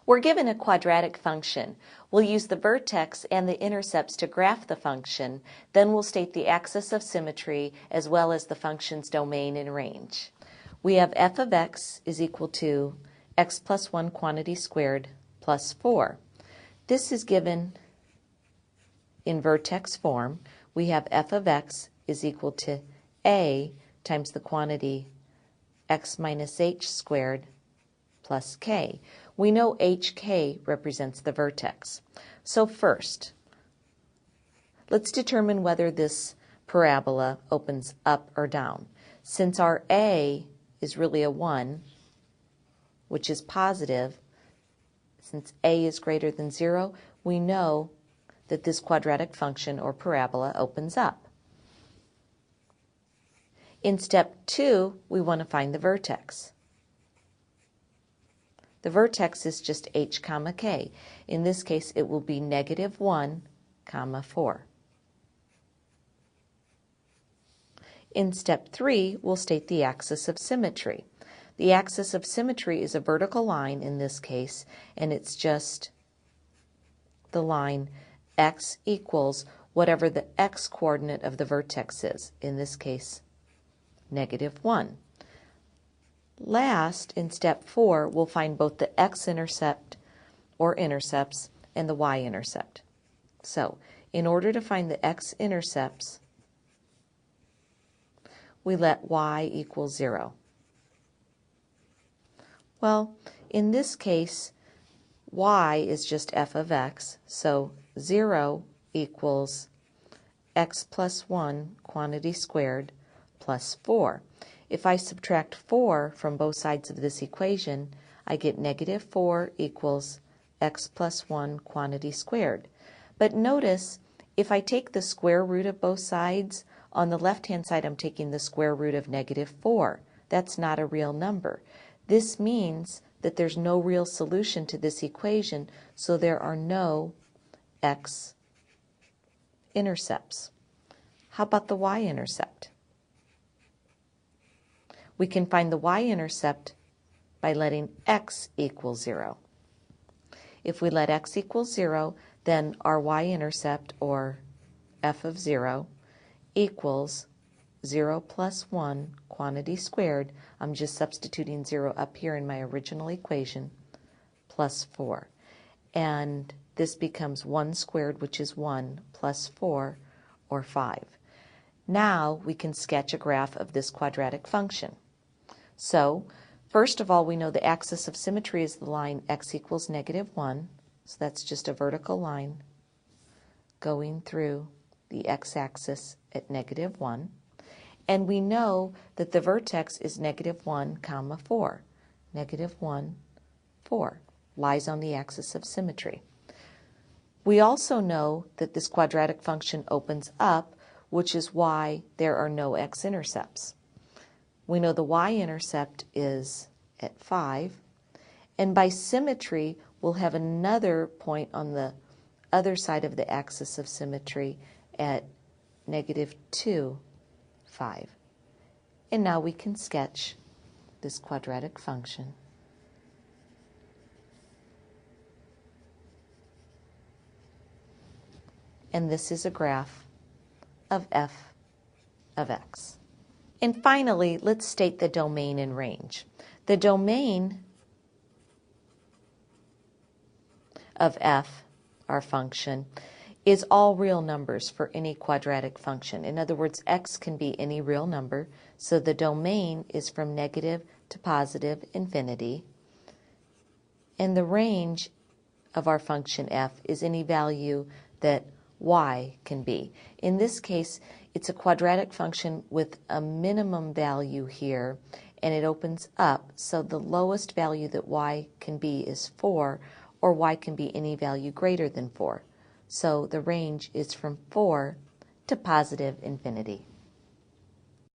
We're given a quadratic function. We'll use the vertex and the intercepts to graph the function, then we'll state the axis of symmetry as well as the function's domain and range. We have f of x is equal to x plus 1 quantity squared plus 4. This is given in vertex form. We have f of x is equal to a times the quantity x minus h squared plus k. We know hk represents the vertex. So first, let's determine whether this parabola opens up or down. Since our a is really a 1, which is positive, since a is greater than 0, we know that this quadratic function or parabola opens up. In step 2, we want to find the vertex. The vertex is just h comma k. In this case, it will be negative 1 comma 4. In step 3, we'll state the axis of symmetry. The axis of symmetry is a vertical line in this case, and it's just the line x equals whatever the x-coordinate of the vertex is, in this case, negative 1. Last, in step 4, we'll find both the x-intercept or intercepts and the y-intercept. So, in order to find the x-intercepts, we let y equal 0. Well, in this case, y is just f of x, so 0 equals x plus 1 quantity squared plus 4. If I subtract 4 from both sides of this equation, I get negative 4 equals x plus 1 quantity squared. But notice, if I take the square root of both sides, on the left-hand side I'm taking the square root of negative 4. That's not a real number. This means that there's no real solution to this equation, so there are no x-intercepts. How about the y-intercept? We can find the y-intercept by letting x equal 0. If we let x equal 0, then our y-intercept, or f of 0, equals 0 plus 1 quantity squared. I'm just substituting 0 up here in my original equation, plus 4. And this becomes 1 squared, which is 1, plus 4, or 5. Now we can sketch a graph of this quadratic function. So, first of all, we know the axis of symmetry is the line x equals negative 1. So that's just a vertical line going through the x-axis at negative 1. And we know that the vertex is negative 1 comma 4. Negative 1, 4 lies on the axis of symmetry. We also know that this quadratic function opens up, which is why there are no x-intercepts. We know the y-intercept is at 5, and by symmetry we'll have another point on the other side of the axis of symmetry at negative 2, 5. And now we can sketch this quadratic function. And this is a graph of f of x. And finally, let's state the domain and range. The domain of f, our function, is all real numbers for any quadratic function. In other words, x can be any real number, so the domain is from negative to positive infinity. And the range of our function f is any value that y can be. In this case, it's a quadratic function with a minimum value here, and it opens up, so the lowest value that y can be is 4, or y can be any value greater than 4. So the range is from 4 to positive infinity.